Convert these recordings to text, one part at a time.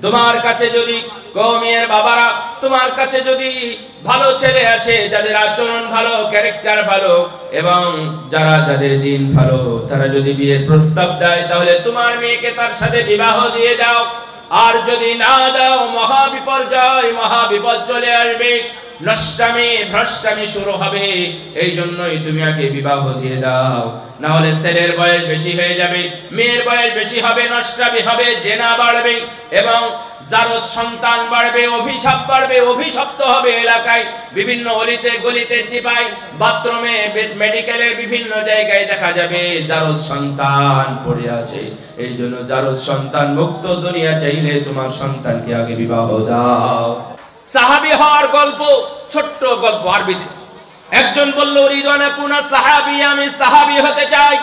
তোমার কাছে যদি কওমের বাবারা তোমার কাছে যদি ভালো ছেলে আসে, যাদের আচরণ ভালো, ক্যারেক্টার ভালো এবং যাদের দিন ভালো, তারা যদি বিয়ের প্রস্তাব দেয়, তাহলে তোমার মেয়েকে তার সাথে বিবাহ দিয়ে দাও। আর যদি না দাও, মহাবিপর্যয়, মহাবিপদ চলে আসবে, নষ্টামি ভ্রষ্টামি শুরু হবে। এই জন্যই তুমি আগে বিবাহ দিয়ে দাও, না হলে ছেলের বয়স বেশি হয়ে যাবে, মেয়ের বয়স বেশি হবে, নষ্টামি হবে, জেনা বাড়বে এবং জারজ সন্তান বাড়বে, অভিশাপ বাড়বে, অভিশপ্ত হবে এলাকায়। বিভিন্ন অলিতে গলিতে চিপায় বাথরুমে মেডিকেলের বিভিন্ন জায়গায় দেখা যাবে জারজ সন্তান পড়ে আছে। এই জন্য জারজ সন্তান মুক্ত দুনিয়া চাইলে তোমার সন্তানকে আগে বিবাহ দাও। সাহাবী হওয়ার গল্প, ছোট্ট গল্প আরবিতে। একজন বলল, উরিদু আন আকুনা সাহাবী, আমি সাহাবী হতে চাই।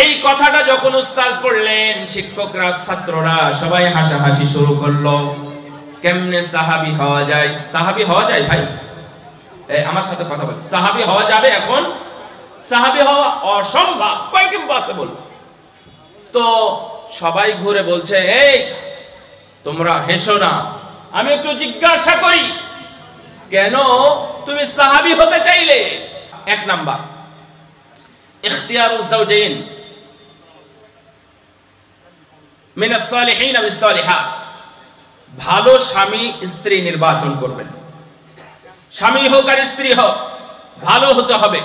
এই কথাটা যখন উস্তাদ পড়লেন, শিক্ষকরা, ছাত্ররা সবাই হাসাহাসি শুরু করলো। কেমনে সাহাবী হওয়া যায়? সাহাবী হওয়া যায় ভাই? আমার সাথে কথা বল। সাহাবী হওয়া যাবে? এখন সাহাবী হওয়া অসম্ভব, কোয়াইট ইম্পসিবল। তো সবাই ঘুরে বলছে, এই তোমরা হেসো না, আমি একটু জিজ্ঞাসা করি, কেন তুমি সাহাবী হতে চাইলে? এক নাম্বার, ইখতিয়ারুজ যাওজাইন মিনাস সালিহিন বিস সালিহাত। ভালো স্বামী স্ত্রী নির্বাচন করবেন। স্বামী হোক আর স্ত্রী হোক, ভালো হতে হবে,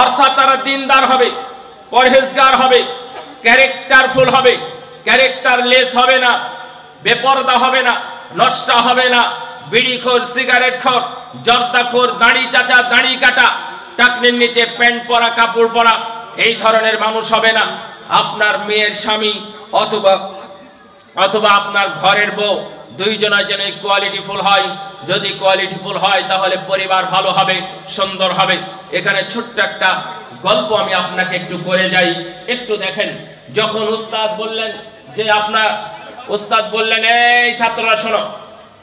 অর্থাৎ তারা দিনদার হবে, পরহেজগার হবে, ক্যারেক্টারফুল হবে, ক্যারেক্টারলেস হবে না, বেপরদা হবে না, নষ্ট হবে না, বিড়িখোর, সিগারেটখোর, জর্দাখোর, দাড়ি চাচা, দাড়ি কাটা, টাকনির নিচে প্যান্ট পরা, কাপড় পরা, এই ধরনের মানুষ হবে না। আপনার মেয়ের স্বামী অথবা আপনার ঘরের বউ, দুইজনের যেন কোয়ালিটিফুল হয়। যদি কোয়ালিটিফুল হয় তাহলে পরিবার ভালো হবে, সুন্দর হবে। এখানে ছোট্ট একটা গল্প আমি আপনাকে একটু করে যাই, একটু দেখেন। যখন উস্তাদ বললেন যে উস্তাদ বললেন, এই ছাত্ররা শোনো,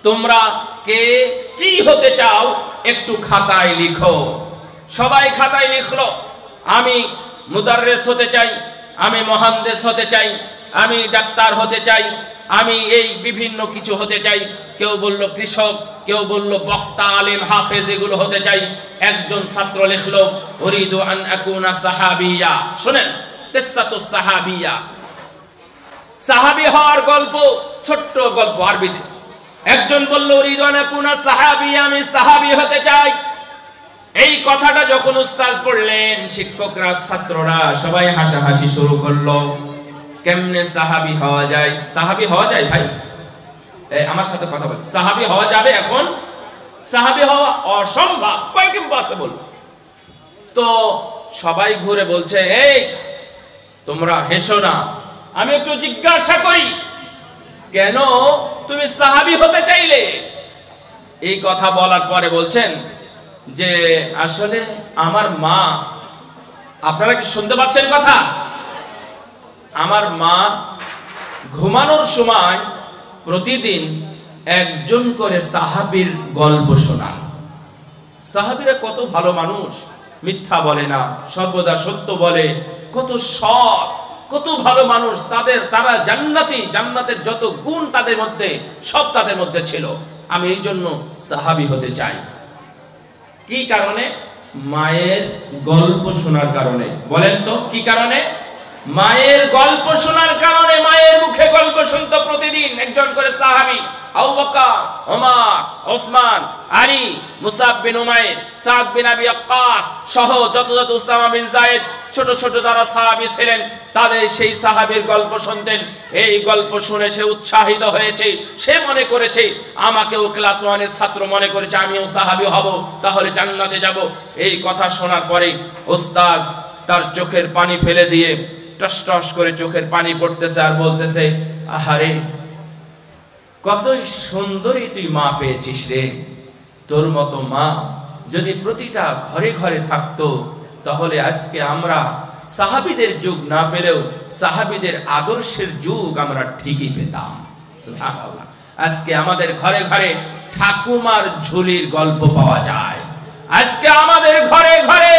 তোমরা কে কি হতে চাও একটু খাতায় লিখো। সবাই খাতায় লিখলো, আমি মুদাররিস হতে চাই, আমি মুহাদ্দিস হতে চাই, আমি ডাক্তার হতে চাই, আমি এই বিভিন্ন কিছু হতে চাই। কেউ বলল কৃষক, কেউ বলল বক্তা, আলেম, হাফেজ, এগুলো হতে চাই। একজন ছাত্র লিখলো, উরিদু আন আকুনা সাহাবিয়া। শুনেন, কিসসাতুস সাহাবিয়া, সাহাবী হওয়ার গল্প, ছোট্ট গল্প আরবিতে। একজন বলল, উরিদু আন আকুনা সাহাবিয়া, আমি সাহাবী হতে চাই। এই কথাটা যখন উস্তাদ পড়লেন, শিক্ষকরা, ছাত্ররা সবাই হাসাহাসি শুরু করলো। কেমনে সাহাবী হওয়া যায়? সাহাবী হওয়া যায় ভাই? আমার সাথে কথা বল। সাহাবী হওয়া যাবে? এখন সাহাবী হওয়া অসম্ভব, কোয়াইট ইম্পসিবল। তো সবাই ঘুরে বলছে, এই তোমরা হেসো না, আমি একটু জিজ্ঞাসা করি, কেন তুমি সাহাবী হতে চাইলে? এই কথা বলার পরে বলছেন যে আসলে আমার মা, আপনারা কি শুনতে পাচ্ছেন কথা? আমার মা ঘুমানোর সময় প্রতিদিন একজন করে সাহাবীর গল্প শোনান। সাহাবীরা কত ভালো মানুষ, মিথ্যা বলে না, সর্বদা সত্য বলে, কত সৎ, কত ভালো মানুষ। তারা জান্নাতি, জান্নাতের যত গুণ তাদের মধ্যে, সব তাদের মধ্যে ছিল। আমি এই জন্য সাহাবী হতে চাই। কি কারণে? মায়ের গল্প শোনার কারণে। বলেন তো কি কারণে? মায়ের গল্প শোনার কারণে। মায়ের মুখে গল্প শুনতো প্রতিদিন একজন করে সাহাবী। আবু বকর, ওমর, ওসমান, আলী, মুসাব বিন উমাইর, সাদ বিন আবি ওয়াক্কাস সহ যত উসামা বিন যায়েদ, ছোট ছোট যারা সাহাবী ছিলেন, তাদের সেই সাহাবীর গল্প শুনতেন। এই গল্প শুনে সে উৎসাহিত হয়েছে। সে মনে করেছে আমাকেও ক্লাস 1 এর ছাত্র মনে করেছে, আমিও সাহাবী হব, তাহলে জান্নাতে যাব। এই কথা শোনার পরে উস্তাদ তার চোখের পানি ফেলে দিয়ে টস টস করে চোখের পানি পড়তেছে আর বলতেছে, আহারে কতই সুন্দরী তুই মা পেয়েছিস রে। তোর মতো মা যদি প্রতিটা ঘরে ঘরে থাকতো, তাহলে আজকে আমরা সাহাবীদের যুগ না পেলেও সাহাবীদের আদর্শের যুগ আমরা ঠিকই পেতাম। সুবহানাল্লাহ। আজকে আমাদের ঘরে ঘরে ঠাকুমার ঝুলির গল্প পাওয়া যায়। আজকে আমাদের ঘরে ঘরে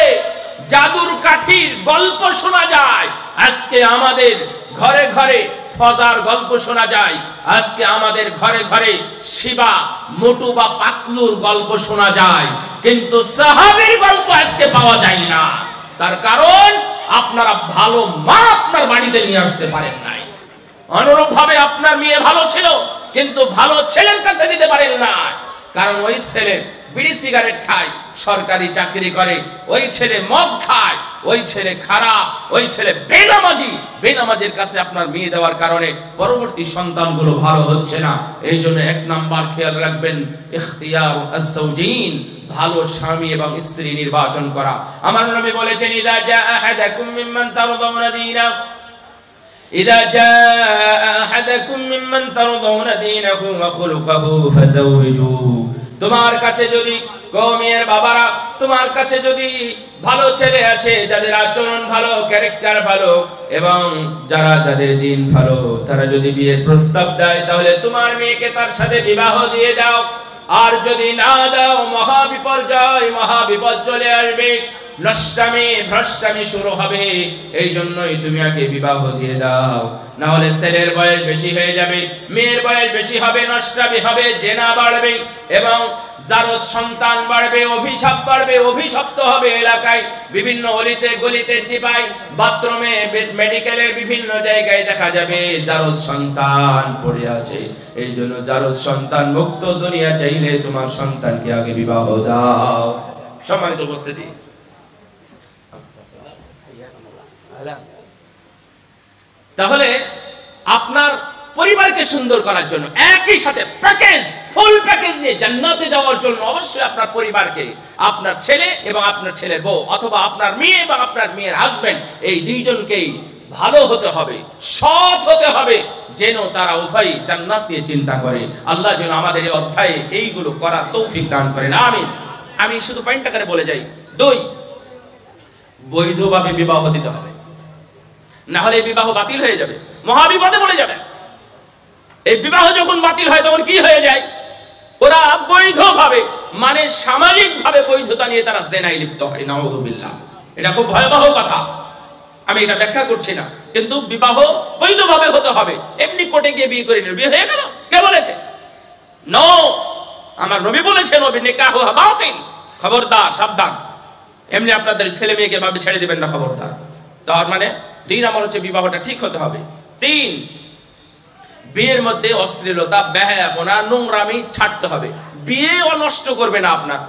জাদুর কাঠির গল্প শোনা যায়। আজকে আমাদের ঘরে ঘরে ফজার গল্প শোনা যায়, আজকে আমাদের ঘরে ঘরে শিবা, মোটু বা পাতলুর গল্প শোনা যায়, কিন্তু সাহাবীর গল্প আজকে পাওয়া যায় না। তার কারণ আপনারা ভালো মা আপনার বাড়িতে নিয়ে আসতে পারেন নাই। অনুরূপ ভাবে আপনার মেয়ে ভালো ছিল, কিন্তু ভালো ছেলের কাছে দিতে পারেন না, কারণ ওই ছেলে বিড়ি সিগারেট খায়, সরকারি চাকরি করে, ওই ছেলে মদ খায়, ওই ছেলে খারাপ, ওই ছেলে বেনামাজি। বেনামাজির কাছে আপনার মেয়ে দেওয়ার কারণে পরবর্তী সন্তানগুলো ভালো হচ্ছে না। এই জন্য 1 নাম্বার খেয়াল রাখবেন, ইখতিয়ার আজ-যাওজাইন, ভালো স্বামী এবং স্ত্রী নির্বাচন করা। আমার নবী বলেছেন, ইযা জা আহাদাকুম মিম্মান তারদাউনা দীনাহু إذا جاء أحدكم ممن ترضون دينه وخلقه فزوجوه। তোমার কাছে যদি কওমের বাবারা, তোমার কাছে যদি ভালো ছেলে আসে, যাদের আচরণ ভালো, ক্যারেক্টার ভালো এবং যাদের দিন ভালো, তারা যদি বিয়ের প্রস্তাব দেয়, তাহলে তোমার মেয়েকে তার সাথে বিবাহ দিয়ে দাও। আর যদি না দাও, মহাবিপর্যয়, মহাবিপদ চলে আসবে, নষ্টামি ভ্রষ্টামি শুরু হবে। এই জন্যই তুমি আগে বিবাহ দিয়ে দাও, না হলে ছেলের বয়স বেশি হয়ে যাবে, মেয়ের বয়স বেশি হবে, নষ্টামি হবে, জেনা বাড়বে এবং জারজ সন্তান বাড়বে, অভিশাপ বাড়বে, অভিশপ্ত হবে এলাকায়। বিভিন্ন অলিতে গলিতে চিপাই বাথরুমে মেডিকেলের বিভিন্ন জায়গায় দেখা যাবে জারজ সন্তান পড়ে আছে। এই জন্য জারজ সন্তান মুক্ত দুনিয়া চাইলে তোমার সন্তানকে আগে বিবাহ দাও। সম্মানিত উপস্থিতি, তাহলে আপনার পরিবারকে সুন্দর করার জন্য একই সাথে প্যাকেজ, ফুল প্যাকেজ নিয়ে জান্নাতে যাওয়ার জন্য অবশ্যই আপনার পরিবারকে, আপনার ছেলে এবং আপনার ছেলের বউ, অথবা আপনার মেয়ে এবং আপনার মেয়ের হাজবেন্ড, এই দুইজনকেই ভালো হতে হবে, সৎ হতে হবে, যেন তারা উভয়ই জান্নাত নিয়ে চিন্তা করে। আল্লাহ যেন আমাদের এই অধ্যায়ে এইগুলো করার তৌফিক দান করেন, আমিন। আমি শুধু পয়েন্টটা করে বলে যাই। 2, বৈধভাবে বিবাহ দিতে হবে, না হলে বিবাহ বাতিল হয়ে যাবে, মহাবিপদে পড়ে যাবে। এই বিবাহ যখন বাতিল হয় তখন কি হয়ে যায়? ওরা বৈধভাবে, মানে সামাজিক ভাবে বৈধতা নিয়ে তারা জেনায় লিপ্ত হয়, নাউযুবিল্লাহ। এটা খুব ভয়াবহ কথা, আমি এটা ব্যাখ্যা করছি না, কিন্তু বিবাহ বৈধভাবে হতে হবে। এমনি কোর্টে গিয়ে বিয়ে করে নিয়ে বিয়ে হয়ে গেল, কে বলেছে? নো, আমার নবী বলেছেন, নবী নিকাহ বাতিল, খবরদার, সাবধান। এমনি আপনাদের ছেলে মেয়েকে ভাবে ছেড়ে দিবেন না, খবরদার। তার মানে 2 নম্বর হচ্ছে বিবাহটা ঠিক হতে হবে। 3, বিয়ের মধ্যে অশ্লীলতা, বেহায়াপনা, নোংরামি ছাড়তে হবে। বিয়ে নষ্ট করবে না, আপনার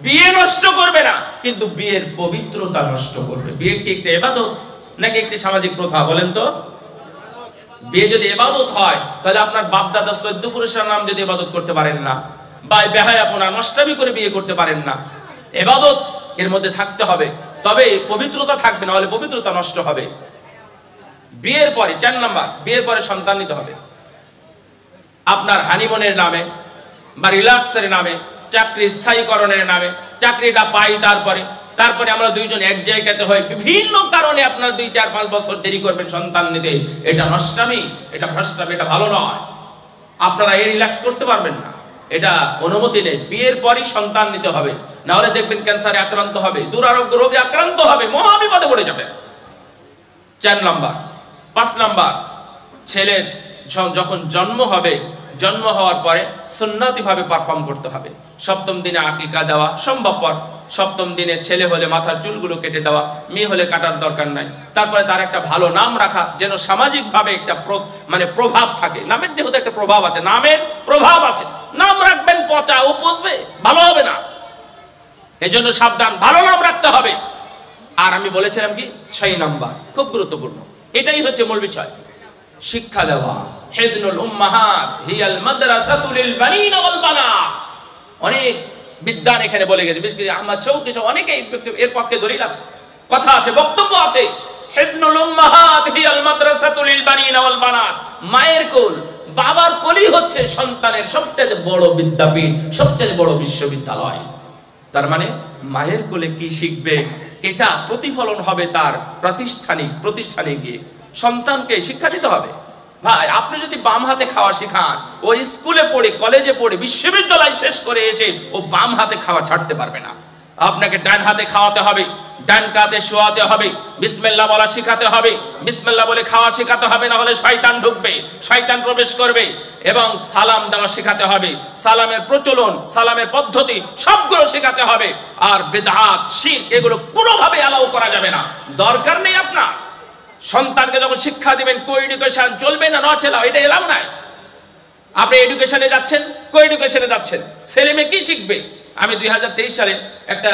বিয়ে নষ্ট করবে না, কিন্তু বিয়ের পবিত্রতা নষ্ট করবে। বিয়ে কি একটা ইবাদত নাকি একটি সামাজিক প্রথা? বলেন তো। বিয়ে যদি ইবাদত হয়, তাহলে আপনার বাপ দাদা 14 পুরুষের নাম যদি ইবাদত করতে পারেন না, বা বেহায়াপনা, নষ্টামি করে বিয়ে করতে পারেন না, ইবাদত এর মধ্যে থাকতে হবে, তবে পবিত্রতা থাকবে, না হলে পবিত্রতা নষ্ট হবে। বিয়ের পরে 4 নাম্বার, বিয়ের পরে সন্তান নিতে হবে। আপনার হানিমুনের নামে বা রিল্যাক্সের নামে, চাকরি স্থায়ীকরণের নামে, চাকরিটা পাই, তারপরে আমরা দুইজন এক জায়গাতে হই, বিভিন্ন কারণে আপনার 2-4-5 বছর দেরি করবেন সন্তান নিতে। এটা নষ্টামি, এটা ভ্রষ্টামি, এটা ভালো নয়। আপনারা এই রিল্যাক্স করতে পারবেন না, এটা অনুমতি নেই। বিয়ের পরই সন্তান নিতে হবে, না হলে দেখবেন ক্যান্সারে আক্রান্ত হবে, দুরারোগ্য রোগে আক্রান্ত হবে, মহাবিপদে পড়ে যাবে। 4 নাম্বার। 5 নাম্বার, ছেলের যখন জন্ম হবে, জন্ম হওয়ার পরে সুন্নতি ভাবে পারফর্ম করতে হবে। 7ম দিনে আকিকা দেওয়া সম্ভবপর, 7ম দিনে ছেলে হলে মাথার চুলগুলো কেটে দেওয়া, মেয়ে হলে কাটার দরকার নাই। তারপরে তার একটা ভালো নাম রাখা, যেন সামাজিক ভাবে একটা মানে প্রভাব থাকে। নামের যেহেতু একটা প্রভাব আছে, নামের প্রভাব আছে, নাম রাখবেন পচা, ও পুষবে, ভালো হবে না। এজন্য সাবধান, ভালো নাম রাখতে হবে। আর আমি বলেছিলাম কি 6 নাম্বার, খুব গুরুত্বপূর্ণ, এটাই হচ্ছে মূল বিষয়, শিক্ষা দেওয়া। হিদনুল উম্মাহাত হিয়াল মাদ্রাসাতু লিল বানিন ওয়াল বানাত। অনেক বিদ্বান এখানে বলে গেছে, বিশেষ করে আহমদ শৌকী সহ অনেকে এর পক্ষে দলিল আছে, কথা আছে, বক্তব্য আছে। হিদনুল উম্মাহাত হিয়াল মাদ্রাসাতু লিল বানিন ওয়াল বানাত। মায়ের কোল, বাবার কোলই হচ্ছে সন্তানের সবচেয়ে বড় বিদ্যাপীঠ, সবচেয়ে বড় বিশ্ববিদ্যালয়। তার মানে মায়ের কোলে কি শিখবে, এটা প্রতিফলন হবে তার প্রতিষ্ঠানে গিয়ে। সন্তানকে শিক্ষা দিতে হবে। ভাই, আপনি যদি বাম হাতে খাওয়া শেখান, ও স্কুলে পড়ে, কলেজে পড়ে, বিশ্ববিদ্যালয় শেষ করে এসে ও বাম হাতে খাওয়া ছাড়তে পারবে না। আপনাকে ডান হাতে খাওয়াতে হবে। ডান কাতে শোয়াতে হবে, বিসমিল্লাহ বলা শেখাতে হবে, বিসমিল্লাহ বলে খাওয়া শেখাতে হবে, না হলে শয়তান ঢুকবে, শয়তান প্রবেশ করবে। এবং সালাম দেওয়া শেখাতে হবে, সালামের প্রচলন, সালামের পদ্ধতি সবগুলো শেখাতে হবে। আর বিদআত, শিরক এগুলো কোনোভাবে অ্যালাউ করা যাবে না, দরকার নেই। আপনার সন্তানকে যখন শিক্ষা দিবেন কো এডুকেশন চলবে না, নচলাও, এটা এলাও নাই। আপনি এডুকেশনে যাচ্ছেন, কো এডুকেশনে যাচ্ছেন, ছেলে মেয়ে কি শিখবে? আমি 2023 সালে একটা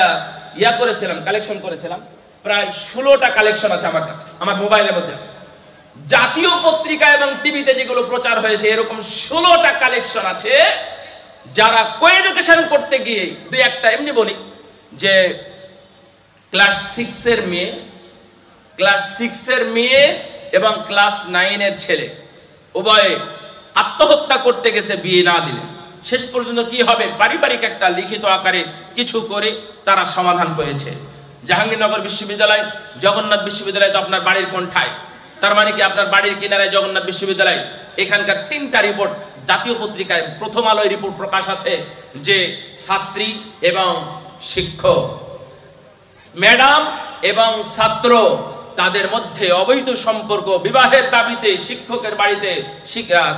করেছিলাম, কালেকশন করেছিলাম, প্রায় 16টা কালেকশন আছে আমার কাছে, আমার মোবাইলের মধ্যে আছে। জাতীয় পত্রিকা এবং টিভিতে যেগুলো প্রচার হয়েছে এরকম 16টা কালেকশন আছে, যারা কো এডুকেশন করতে গিয়ে দুই একটা এমনি বলি যে ক্লাস 6 এর মেয়ে এবং ক্লাস 9 এর ছেলে উভয়ে আত্মহত্যা করতে গেছে বিয়ে না দিলে। শেষ পর্যন্ত কি হবে? পারিবারিক একটা লিখিত আকারে কিছু করে তারা সমাধান পেয়েছে। জাহাঙ্গীরনগর বিশ্ববিদ্যালয়, জগন্নাথ বিশ্ববিদ্যালয় তো আপনার বাড়ির কোণঠায়, তার মানে কি আপনার বাড়ির কিনারায় জগন্নাথ বিশ্ববিদ্যালয়। এখানকার 3টা রিপোর্ট জাতীয় পত্রিকায় প্রথম আলোয় রিপোর্ট প্রকাশ আছে যে ছাত্রী এবং শিক্ষক, ম্যাডাম এবং ছাত্র, তাদের মধ্যে অবৈধ সম্পর্ক, বিবাহের দাবিতে শিক্ষকের বাড়িতে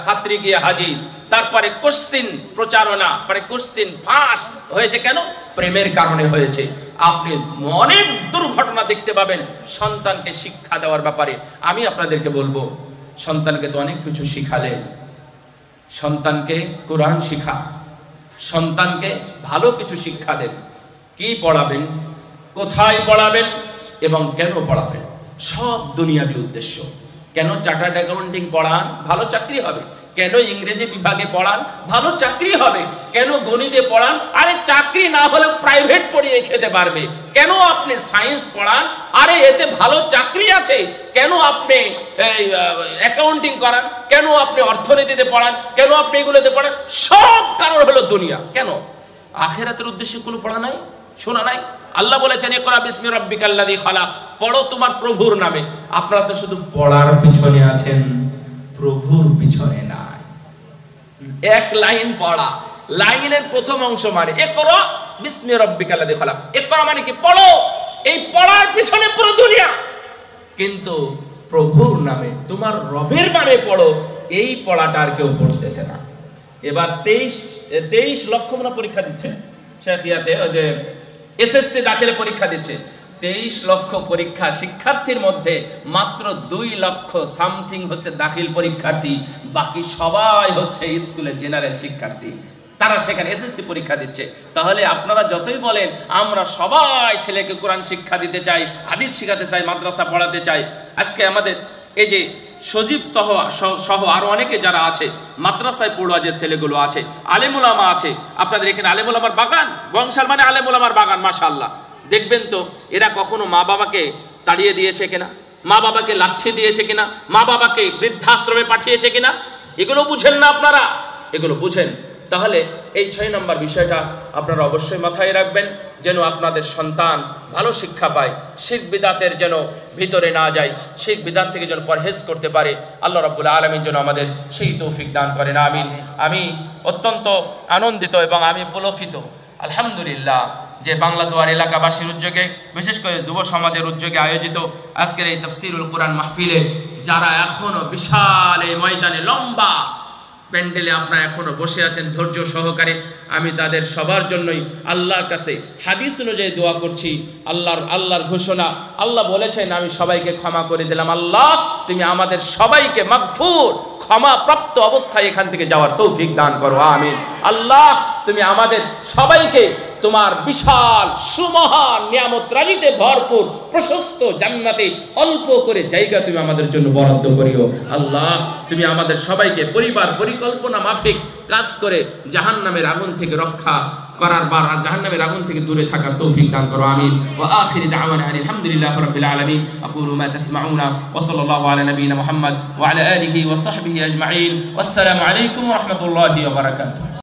ছাত্রী গিয়ে হাজির। তারপরে কোশ্চিন প্রচারণা, পরে কোশ্চিন ফাঁস হয়েছে। কেন? প্রেমের কারণে হয়েছে। আপনি অনেক দুর্ঘটনা দেখতে পাবেন সন্তানকে শিক্ষা দেওয়ার ব্যাপারে। আমি আপনাদেরকে বলবো, সন্তানকে তো অনেক কিছু শিখালেন, সন্তানকে কোরআন শিখা, সন্তানকে ভালো কিছু শিক্ষা দেন। কি পড়াবেন, কোথায় পড়াবেন এবং কেন পড়াবেন, সব দুনিয়াবি উদ্দেশ্য। কেন চার্টার্ড অ্যাকাউন্টিং পড়ান? ভালো চাকরি হবে। কেন ইংরেজি বিভাগে পড়ান? ভালো চাকরি হবে। কেন গণিতে পড়ান? আরে চাকরি না হলে প্রাইভেট পড়িয়ে খেতে পারবে। কেন আপনি সায়েন্স পড়ান? আরে এতে ভালো চাকরি আছে। কেন আপনি অ্যাকাউন্টিং করান? কেন আপনি অর্থনীতিতে পড়ান? কেন আপনি এগুলোতে পড়ান? সব কারণ হলো দুনিয়া। কেন? আখিরাতের উদ্দেশ্যে কোনো পড়া নাই, শোনা নাই? আল্লাহ বলেছেন ইকরা বিসমি রাব্বিকাল্লাযী খালাক, পড়ো তোমার প্রভুর নামে। আপনারা তো শুধু পড়ার পিছনে আছেন, প্রভুর পিছনে নাই। এক লাইন পড়া, লাইনের প্রথম অংশ মানে ইকরা বিসমি রাব্বিকাল্লাযী খালাক। ইকরা মানে কি? পড়ো। এই পড়ার পিছনে পুরো দুনিয়া। কিন্তু প্রভুর নামে, তোমার রবের নামে পড়ো, এই পড়াটা আর কেউ পড়তেছে না। এবার 23 লক্ষ মনে পরীক্ষা দিচ্ছে শেখিয়াতে, ওই যে এসএসসি দাখিলে পরীক্ষা দিচ্ছে। 23 লক্ষ পরীক্ষা শিক্ষার্থীর মধ্যে মাত্র 2 লক্ষ সামথিং হচ্ছে দাখিল পরীক্ষার্থী, বাকি সবাই হচ্ছে স্কুলের জেনারেল শিক্ষার্থী। তারা সেখানে এসএসসি পরীক্ষা দিচ্ছে। তাহলে আপনারা যতই বলেন আমরা সবাই ছেলেকে কোরআন শিক্ষা দিতে চাই, হাদিস শিখাতে চাই, মাদ্রাসা পড়াতে চাই, আজকে আমাদের এই যে সজীব সহ আরো অনেকে যারা আছে, মাদ্রাসায় পড়ুয়া যে ছেলেগুলো আছে, আলেমুলামা আছে, আপনাদের এখানে আলেমুলামার বাগান, বংশাল মানে আলেমুলামার বাগান, মাশাআল্লাহ। দেখবেন তো এরা কখনো মা বাবাকে তাড়িয়ে দিয়েছে কিনা, মা বাবাকে লাথি দিয়েছে কিনা, মা বাবাকে বৃদ্ধাশ্রমে পাঠিয়েছে কিনা? এগুলো বুঝেন না আপনারা, এগুলো বুঝেন। তাহলে এই 6 নম্বর বিষয়টা আপনারা অবশ্যই মাথায় রাখবেন, যেন আপনাদের সন্তান ভালো শিক্ষা পায়, শিরক বিদআতের যেন ভিতরে না যায়, শিরক বিদআত থেকে যেন পরহেজ করতে পারে। আল্লাহ রাব্বুল আলামিন যেন আমাদের সেই তৌফিক দান করেন, আমিন। আমি অত্যন্ত আনন্দিত এবং আমি পুলকিত, আলহামদুলিল্লাহ, যে বাংলা দুয়ার এলাকাবাসীর উদ্যোগে, বিশেষ করে যুব সমাজের উদ্যোগে আয়োজিত আজকের এই তাফসীরুল কোরআন মাহফিলে যারা এখনো বিশাল এই ময়দানে লম্বা প্যান্ডেলে আপনারা এখনো বসে আছেন ধৈর্য সহকারে, আমি তাদের সবার জন্যই আল্লাহর কাছে হাদিস অনুযায়ী দোয়া করছি। আল্লাহর ঘোষণা, আল্লাহ বলেছেন আমি সবাইকে ক্ষমা করে দিলাম। আল্লাহ তুমি আমাদের সবাইকে মাগফুর, ক্ষমা প্রাপ্ত অবস্থায় এখান থেকে যাওয়ার তৌফিক দান করো, আমিন। আল্লাহ তুমি আমাদের সবাইকে তোমার বিশাল সুমহান নিয়ামত রাজিতে ভরপুর প্রশস্ত জান্নাতে অল্প করে জায়গা তুমি আমাদের জন্য বরাদ্দ করিও। আল্লাহ তুমি আমাদের সবাইকে পরিবার পরিকল্পনা মাফিক কাজ করে জাহান্নামের আগুন থেকে রক্ষা করার বা জাহান্নামের আগুন থেকে দূরে থাকার তৌফিক দান করো, আমিন। ওয়া আখিরি দাওয়ানা আলহামদুলিল্লাহি রাব্বিল আলামিন। আকুলু মা তাসমাউনা ওয়া সাল্লাল্লাহু আলা নাবিয়িনা মুহাম্মদ ওয়া আলা আলিহি ওয়া সাহবিহি আজমাইন। ওয়াসসালামু আলাইকুম ওয়া রাহমাতুল্লাহি ওয়া বারাকাতুহু।